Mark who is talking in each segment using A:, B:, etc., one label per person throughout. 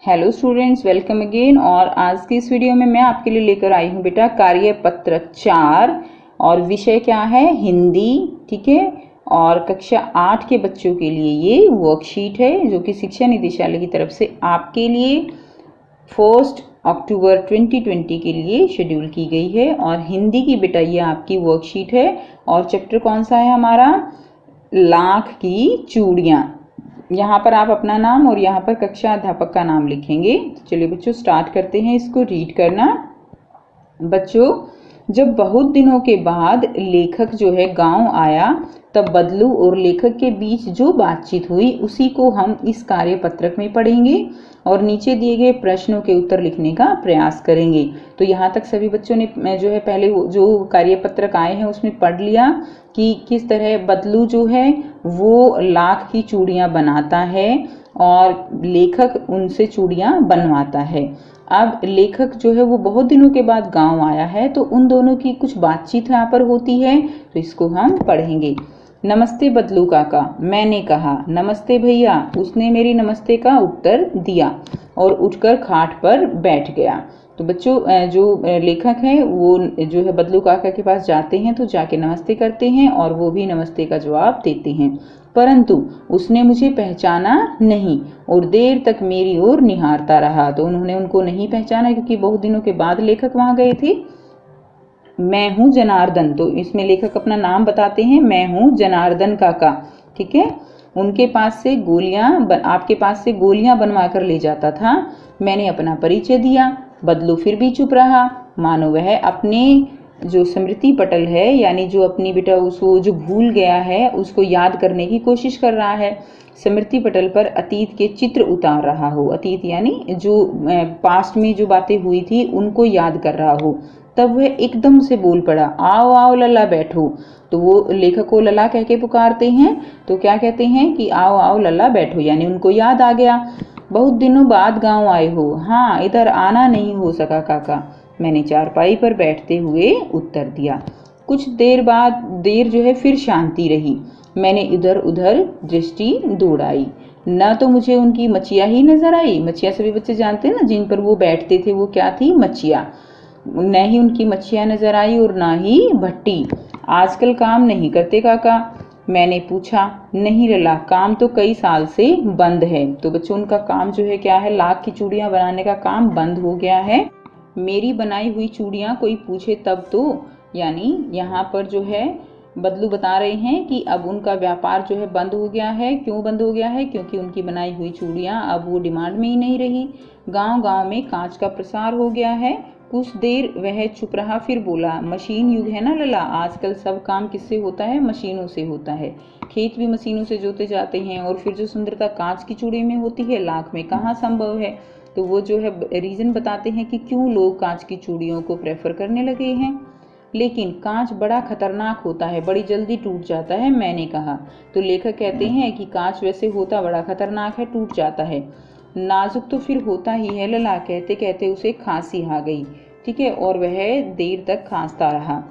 A: Hello students, welcome again. और आज की इस वीडियो में मैं आपके लिए लेकर आई हूँ बेटा कार्यपत्र 4 और विषय क्या है, हिंदी। ठीक है। और कक्षा 8 के बच्चों के लिए ये वर्कशीट है जो कि शिक्षा निदेशालय की तरफ से आपके लिए 1 अक्टूबर 2020 के लिए शेड्यूल की गई है। और हिंदी की बेटा ये आपकी वर्कशीट है और चैप्टर कौन सा है हमारा, लाख की चूड़ियाँ। यहाँ पर आप अपना नाम और यहाँ पर कक्षा अध्यापक का नाम लिखेंगे। चलिए बच्चों स्टार्ट करते हैं इसको रीड करना। बच्चों, जब बहुत दिनों के बाद लेखक जो है गांव आया तब बदलू और लेखक के बीच जो बातचीत हुई उसी को हम इस कार्यपत्रक में पढ़ेंगे और नीचे दिए गए प्रश्नों के उत्तर लिखने का प्रयास करेंगे। तो यहाँ तक सभी बच्चों ने जो है पहले जो कार्यपत्रक आए हैं उसमें पढ़ लिया कि किस तरह बदलू जो है वो लाख की चूड़ियाँ बनाता है और लेखक उनसे चूड़ियाँ बनवाता है। अब लेखक जो है वो बहुत दिनों के बाद गांव आया है तो उन दोनों की कुछ बातचीत यहाँ पर होती है, तो इसको हम पढ़ेंगे। नमस्ते बदलू काका, मैंने कहा। नमस्ते भैया, उसने मेरी नमस्ते का उत्तर दिया और उठकर खाट पर बैठ गया। तो बच्चों जो लेखक हैं वो जो है बदलू काका के पास जाते हैं तो जाके नमस्ते करते हैं और वो भी नमस्ते का जवाब देते हैं, परंतु उसने मुझे पहचाना नहीं और देर तक मेरी ओर निहारता रहा। तो उन्होंने उनको नहीं पहचाना क्योंकि बहुत दिनों के बाद लेखक वहां गए थे। मैं हूँ जनार्दन, तो इसमें लेखक अपना नाम बताते हैं, मैं हूँ जनार्दन काका। ठीक है। उनके पास से आपके पास से गोलियां बनवा कर ले जाता था। मैंने अपना परिचय दिया। बदलू फिर भी चुप रहा, मानो वह अपने जो स्मृति पटल है यानी जो अपनी बेटा उसको जो भूल गया है उसको याद करने की कोशिश कर रहा है। स्मृति पटल पर अतीत के चित्र उतार रहा हो, अतीत यानी जो पास्ट में जो बातें हुई थी उनको याद कर रहा हो। तब वह एकदम से बोल पड़ा, आओ आओ लला बैठो। तो वो लेखक को लला कह के पुकारते हैं, तो क्या कहते हैं कि आओ आओ लला बैठो, यानी उनको याद आ गया। बहुत दिनों बाद गांव आए हो? हाँ, इधर आना नहीं हो सका काका, मैंने चारपाई पर बैठते हुए उत्तर दिया। कुछ देर जो है फिर शांति रही। मैंने इधर उधर दृष्टि दौड़ाई, न तो मुझे उनकी मचिया ही नजर आई। मचिया सभी बच्चे जानते हैं ना, जिन पर वो बैठते थे वो क्या थी, मचिया। न ही उनकी मच्छियाँ नजर आई और ना ही भट्टी। आजकल काम नहीं करते काका? मैंने पूछा। नहीं लला, काम तो कई साल से बंद है। तो बच्चों उनका काम जो है क्या है, लाख की चूड़ियाँ बनाने का काम बंद हो गया है। मेरी बनाई हुई चूड़ियाँ कोई पूछे तब तो, यानी यहाँ पर जो है बदलू बता रहे हैं कि अब उनका व्यापार जो है बंद हो गया है। क्यों बंद हो गया है? क्योंकि उनकी बनाई हुई चूड़ियाँ अब वो डिमांड में ही नहीं रही। गांव गांव में कांच का प्रसार हो गया है। कुछ देर वह चुप रहा, फिर बोला, मशीन युग है ना लला, आजकल सब काम किससे होता है, मशीनों से होता है। खेत भी मशीनों से जोते जाते हैं और फिर जो सुंदरता कांच की चूड़ी में होती है लाख में कहाँ संभव है। तो वो जो है रीजन बताते हैं कि क्यों लोग कांच की चूड़ियों को प्रेफर करने लगे हैं। लेकिन कांच बड़ा खतरनाक होता है, बड़ी जल्दी टूट जाता है, मैंने कहा। तो लेखक कहते हैं कि कांच वैसे होता बड़ा खतरनाक है, टूट जाता है, नाजुक तो फिर होता ही है लला। कहते कहते उसे खांसी आ गई। ठीक है। और वह देर तक खांसता रहा।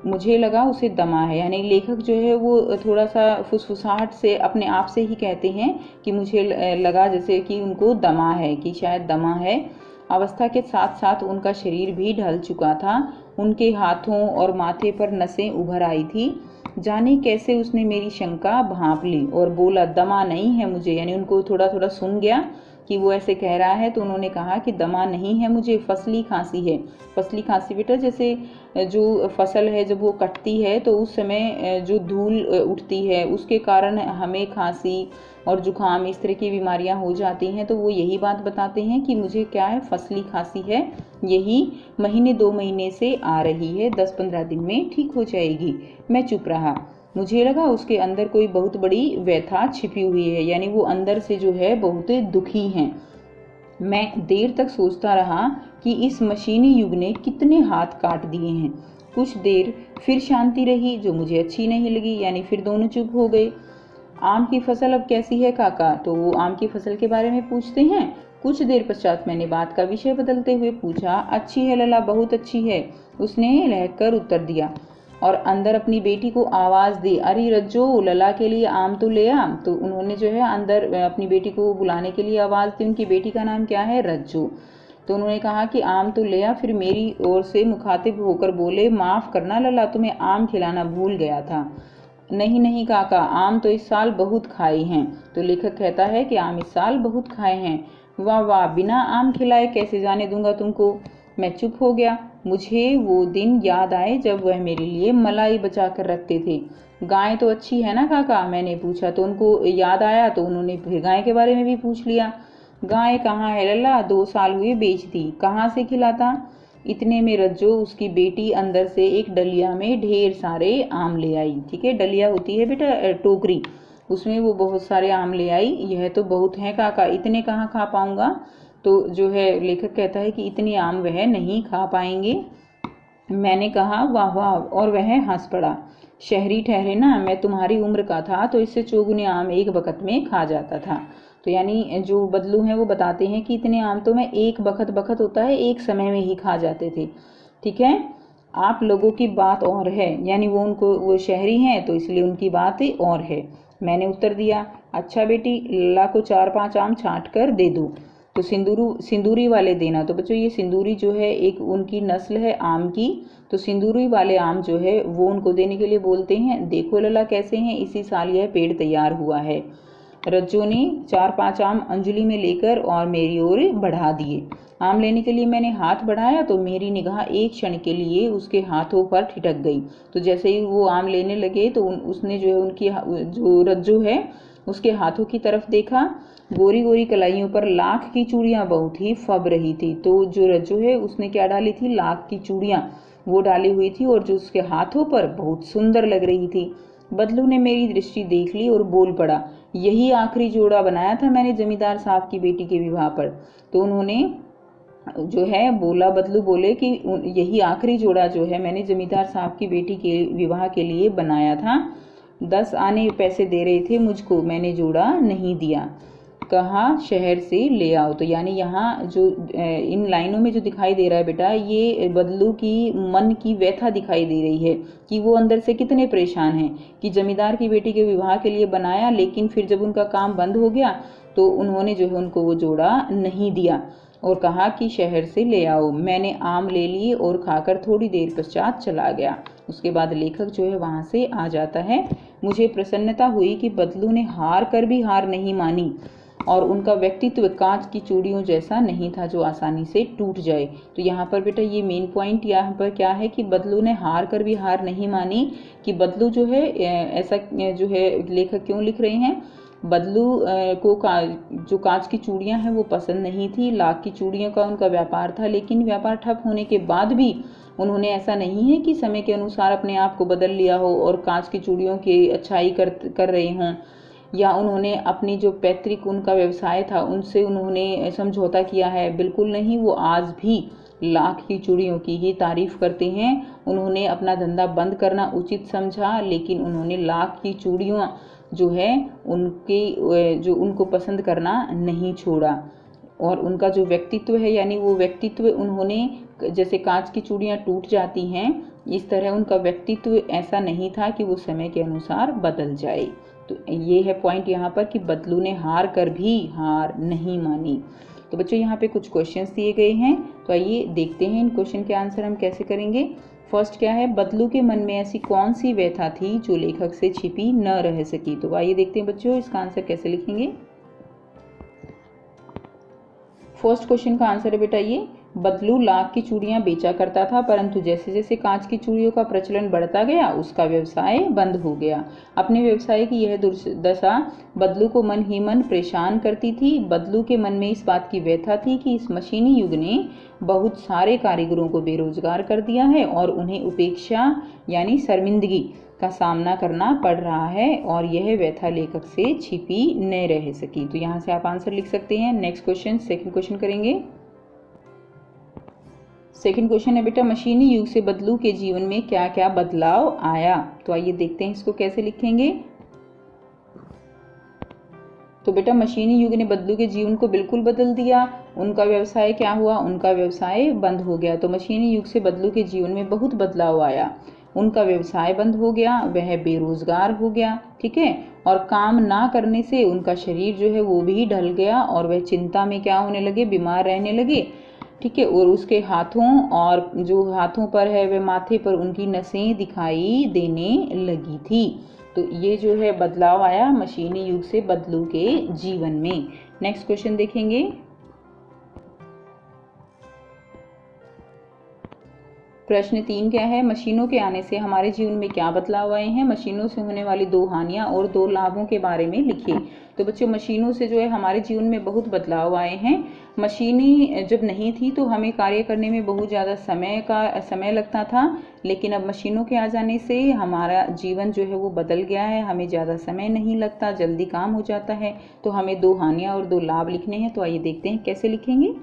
A: मुझे लगा उसे दमा है, यानी लेखक जो है वो थोड़ा सा फुसफुसाहट से अपने आप से ही कहते हैं कि मुझे लगा जैसे कि उनको दमा है, कि शायद दमा है। अवस्था के साथ साथ उनका शरीर भी ढल चुका था। उनके हाथों और माथे पर नसें उभर आई थी। जाने कैसे उसने मेरी शंका भांप ली और बोला, दमा नहीं है मुझे, यानी उनको थोड़ा थोड़ा सुन गया कि वो ऐसे कह रहा है, तो उन्होंने कहा कि दमा नहीं है मुझे, फसली खांसी है। फसली खांसी बेटा जैसे जो फसल है जब वो कटती है तो उस समय जो धूल उठती है उसके कारण हमें खांसी और जुकाम इस तरह की बीमारियां हो जाती हैं। तो वो यही बात बताते हैं कि मुझे क्या है, फसली खांसी है, यही महीने 2 महीने से आ रही है, 10-15 दिन में ठीक हो जाएगी। मैं चुप रहा। मुझे लगा उसके अंदर कोई बहुत बड़ी व्यथा छिपी हुई है, यानी वो अंदर से जो है बहुत दुखी हैं। मैं देर तक सोचता रहा कि इस मशीनी युग ने कितने हाथ काट दिए हैं। कुछ देर फिर शांति रही जो मुझे अच्छी नहीं लगी, यानी फिर दोनों चुप हो गए। आम की फसल अब कैसी है काका? तो वो आम की फसल के बारे में पूछते हैं। कुछ देर पश्चात मैंने बात का विषय बदलते हुए पूछा, अच्छी है लला, बहुत अच्छी है, उसने लहक कर उत्तर दिया। और अंदर अपनी बेटी को आवाज़ दी, अरे रज्जो लला के लिए आम तो ले आ। तो उन्होंने जो है अंदर अपनी बेटी को बुलाने के लिए आवाज़ दी। उनकी बेटी का नाम क्या है? रज्जो। तो उन्होंने कहा कि आम तो ले आ। फिर मेरी ओर से मुखातिब होकर बोले, माफ़ करना लला, तुम्हें आम खिलाना भूल गया था। नहीं नहीं काका, आम तो इस साल बहुत खाए हैं। तो लेखक कहता है कि आम इस साल बहुत खाए हैं। वाह वाह, बिना आम खिलाए कैसे जाने दूंगा तुमको। मैं चुप हो गया। मुझे वो दिन याद आए जब वह मेरे लिए मलाई बचा कर रखते थे। गाय तो अच्छी है ना काका? मैंने पूछा। तो उनको याद आया तो उन्होंने फिर गाय के बारे में भी पूछ लिया। गाय कहाँ है लल्ला? 2 साल हुए बेच दी। कहाँ से खिलाता? इतने में रज्जो उसकी बेटी अंदर से एक डलिया में ढेर सारे आम ले आई। ठीक है, डलिया होती है बेटा टोकरी, उसमें वो बहुत सारे आम ले आई। यह तो बहुत है काका, इतने कहाँ खा पाऊंगा। तो जो है लेखक कहता है कि इतने आम वह नहीं खा पाएंगे। मैंने कहा वाह वाह, और वह हंस पड़ा। शहरी ठहरे ना, मैं तुम्हारी उम्र का था तो इससे चौगुने आम एक बखत में खा जाता था। तो यानी जो बदलू हैं वो बताते हैं कि इतने आम तो मैं एक बखत, बखत होता है एक समय में ही खा जाते थे। ठीक है, आप लोगों की बात और है, यानी वो शहरी हैं तो इसलिए उनकी बात और है। मैंने उत्तर दिया, अच्छा बेटी, लल्ला को 4-5 आम छांट कर दे दो। तो सिंदूरी वाले देना। तो बच्चों ये सिंदूरी जो है एक उनकी नस्ल है आम की। तो सिंदूरी वाले आम जो है वो उनको देने के लिए बोलते हैं। देखो लला कैसे हैं, इसी साल यह पेड़ तैयार हुआ है। रज्जो ने 4-5 आम अंजलि में लेकर और मेरी ओर बढ़ा दिए। आम लेने के लिए मैंने हाथ बढ़ाया तो मेरी निगाह एक क्षण के लिए उसके हाथों पर ठिठक गई। तो जैसे ही वो आम लेने लगे तो उसने जो है उनकी जो रज्जो है उसके हाथों की तरफ देखा। गोरी गोरी कलाइयों पर लाख की चूड़ियां बहुत ही फब रही थी। तो जो रज्जो है उसने क्या डाली थी? लाख की चूड़ियां वो डाली हुई थी, और जो उसके हाथों पर बहुत सुंदर लग रही थी। बदलू ने मेरी दृष्टि देख ली और बोल पड़ा, यही आखिरी जोड़ा बनाया था मैंने जमींदार साहब की बेटी के विवाह पर। तो उन्होंने जो है बोला, बदलू बोले कि यही आखिरी जोड़ा जो है मैंने जमींदार साहब की बेटी के विवाह के लिए बनाया था। 10 आने पैसे दे रहे थे मुझको, मैंने जोड़ा नहीं दिया। कहा शहर से ले आओ। तो यानी यहाँ जो इन लाइनों में जो दिखाई दे रहा है बेटा, ये बदलू की मन की व्यथा दिखाई दे रही है कि वो अंदर से कितने परेशान हैं कि जमींदार की बेटी के विवाह के लिए बनाया, लेकिन फिर जब उनका काम बंद हो गया तो उन्होंने जो है उनको वो जोड़ा नहीं दिया और कहा कि शहर से ले आओ। मैंने आम ले लिए और खाकर थोड़ी देर पश्चात चला गया। उसके बाद लेखक जो है वहाँ से आ जाता है। मुझे प्रसन्नता हुई कि बदलू ने हार कर भी हार नहीं मानी और उनका व्यक्तित्व कांच की चूड़ियों जैसा नहीं था जो आसानी से टूट जाए। तो यहाँ पर बेटा ये मेन पॉइंट यहाँ पर क्या है कि बदलू ने हार कर भी हार नहीं मानी। कि बदलू जो है ऐसा जो है लेखक क्यों लिख रहे हैं, बदलू को जो कांच की चूड़ियां हैं वो पसंद नहीं थी। लाख की चूड़ियों का उनका व्यापार था, लेकिन व्यापार ठप होने के बाद भी उन्होंने ऐसा नहीं है कि समय के अनुसार अपने आप को बदल लिया हो और कांच की चूड़ियों की अच्छाई कर रहे हों, या उन्होंने अपनी जो पैतृक उनका व्यवसाय था उनसे उन्होंने समझौता किया है। बिल्कुल नहीं, वो आज भी लाख की चूड़ियों की ही तारीफ करते हैं। उन्होंने अपना धंधा बंद करना उचित समझा, लेकिन उन्होंने लाख की चूड़ियाँ जो है उनकी जो उनको पसंद करना नहीं छोड़ा। और उनका जो व्यक्तित्व है, यानी वो व्यक्तित्व उन्होंने जैसे कांच की चूड़ियाँ टूट जाती हैं, इस तरह उनका व्यक्तित्व ऐसा नहीं था कि वो समय के अनुसार बदल जाए। तो ये है पॉइंट यहाँ पर कि बदलू ने हार कर भी हार नहीं मानी। तो बच्चों यहाँ पे कुछ क्वेश्चंस दिए गए हैं, तो आइए देखते हैं इन क्वेश्चन के आंसर हम कैसे करेंगे। फर्स्ट क्या है, बदलू के मन में ऐसी कौन सी व्यथा थी जो लेखक से छिपी न रह सकी। तो आइए देखते हैं बच्चों इसका आंसर कैसे लिखेंगे। फर्स्ट क्वेश्चन का आंसर है बेटा ये, बदलू लाख की चूड़ियां बेचा करता था, परंतु जैसे जैसे कांच की चूड़ियों का प्रचलन बढ़ता गया उसका व्यवसाय बंद हो गया। अपने व्यवसाय की यह दुर्दशा बदलू को मन ही मन परेशान करती थी। बदलू के मन में इस बात की व्यथा थी कि इस मशीनी युग ने बहुत सारे कारीगरों को बेरोजगार कर दिया है और उन्हें उपेक्षा यानी शर्मिंदगी का सामना करना पड़ रहा है, और यह व्यथा लेखक से छिपी न रह सकी। तो यहाँ से आप आंसर लिख सकते हैं। नेक्स्ट क्वेश्चन, सेकंड क्वेश्चन करेंगे। सेकंड क्वेश्चन है बेटा, मशीनी युग से बदलू के जीवन में क्या क्या बदलाव आया। तो आइए देखते हैं इसको कैसे लिखेंगे। तो बेटा मशीनी युग ने बदलू के जीवन को बिल्कुल बदल दिया। उनका व्यवसाय क्या हुआ, उनका व्यवसाय बंद हो गया। तो मशीनी युग से बदलू के जीवन में बहुत बदलाव आया। उनका व्यवसाय बंद हो गया, वह बेरोजगार हो गया, ठीक है। और काम ना करने से उनका शरीर जो है वो भी ढल गया और वह चिंता में क्या होने लगे, बीमार रहने लगे, ठीक है। और उसके हाथों और जो हाथों पर है वह माथे पर उनकी नसें दिखाई देने लगी थी। तो ये जो है बदलाव आया मशीनी युग से बदलू के जीवन में। नेक्स्ट क्वेश्चन देखेंगे। प्रश्न 3 क्या है, मशीनों के आने से हमारे जीवन में क्या बदलाव आए हैं, मशीनों से होने वाली 2 हानियां और 2 लाभों के बारे में लिखिए। तो बच्चों मशीनों से जो है हमारे जीवन में बहुत बदलाव आए हैं। मशीनें जब नहीं थी तो हमें कार्य करने में बहुत ज़्यादा समय लगता था, लेकिन अब मशीनों के आ जाने से हमारा जीवन जो है वो बदल गया है, हमें ज़्यादा समय नहीं लगता, जल्दी काम हो जाता है। तो हमें 2 हानियां और 2 लाभ लिखने हैं। तो आइए देखते हैं कैसे लिखेंगे।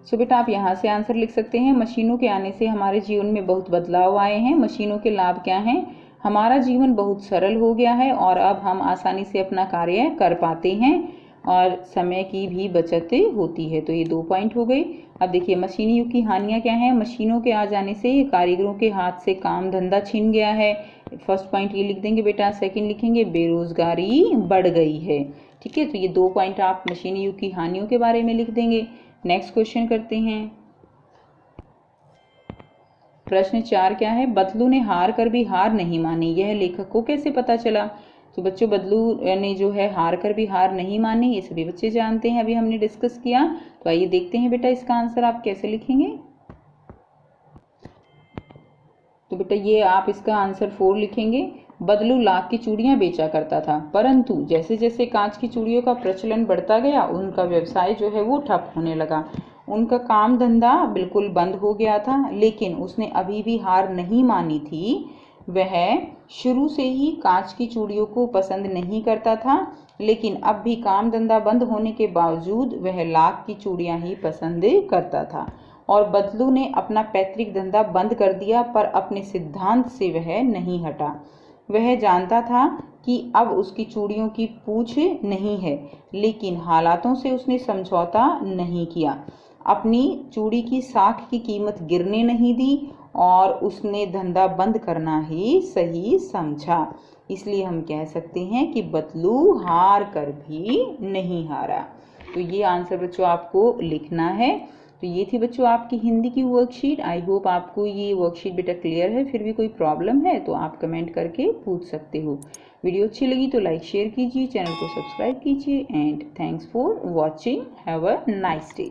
A: सो बेटा आप यहाँ से आंसर लिख सकते हैं, मशीनों के आने से हमारे जीवन में बहुत बदलाव आए हैं। मशीनों के लाभ क्या हैं, हमारा जीवन बहुत सरल हो गया है और अब हम आसानी से अपना कार्य कर पाते हैं और समय की भी बचत होती है। तो ये 2 पॉइंट हो गए। अब देखिए मशीनी युग की हानियां क्या हैं, मशीनों के आ जाने से कारीगरों के हाथ से काम धंधा छिन गया है। फर्स्ट पॉइंट ये लिख देंगे बेटा। सेकंड लिखेंगे बेरोजगारी बढ़ गई है, ठीक है। तो ये 2 पॉइंट आप मशीनी युग की हानियों के बारे में लिख देंगे। नेक्स्ट क्वेश्चन करते हैं। प्रश्न 4 क्या है, बदलू ने हार कर भी हार नहीं मानी, यह लेखक को कैसे पता चला। तो बच्चों बदलू ने जो है हार कर भी हार नहीं मानी, ये सभी बच्चे जानते हैं, अभी हमने डिस्कस किया। तो आइए देखते हैं बेटा इसका आंसर आप कैसे लिखेंगे। तो बेटा ये आप इसका आंसर 4 लिखेंगे। बदलू लाख की चूड़ियां बेचा करता था, परंतु जैसे जैसे कांच की चूड़ियों का प्रचलन बढ़ता गया उनका व्यवसाय जो है वो ठप होने लगा। उनका काम धंधा बिल्कुल बंद हो गया था, लेकिन उसने अभी भी हार नहीं मानी थी। वह शुरू से ही कांच की चूड़ियों को पसंद नहीं करता था, लेकिन अब भी काम धंधा बंद होने के बावजूद वह लाख की चूड़ियां ही पसंद करता था। और बदलू ने अपना पैतृक धंधा बंद कर दिया, पर अपने सिद्धांत से वह नहीं हटा। वह जानता था कि अब उसकी चूड़ियों की पूछ नहीं है, लेकिन हालातों से उसने समझौता नहीं किया। अपनी चूड़ी की साख की कीमत गिरने नहीं दी और उसने धंधा बंद करना ही सही समझा। इसलिए हम कह सकते हैं कि बदलू हार कर भी नहीं हारा। तो ये आंसर बच्चों आपको लिखना है। तो ये थी बच्चों आपकी हिंदी की वर्कशीट। आई होप आपको ये वर्कशीट बेटा क्लियर है। फिर भी कोई प्रॉब्लम है तो आप कमेंट करके पूछ सकते हो। वीडियो अच्छी लगी तो लाइक शेयर कीजिए, चैनल को सब्सक्राइब कीजिए and thanks for watching. Have a nice day.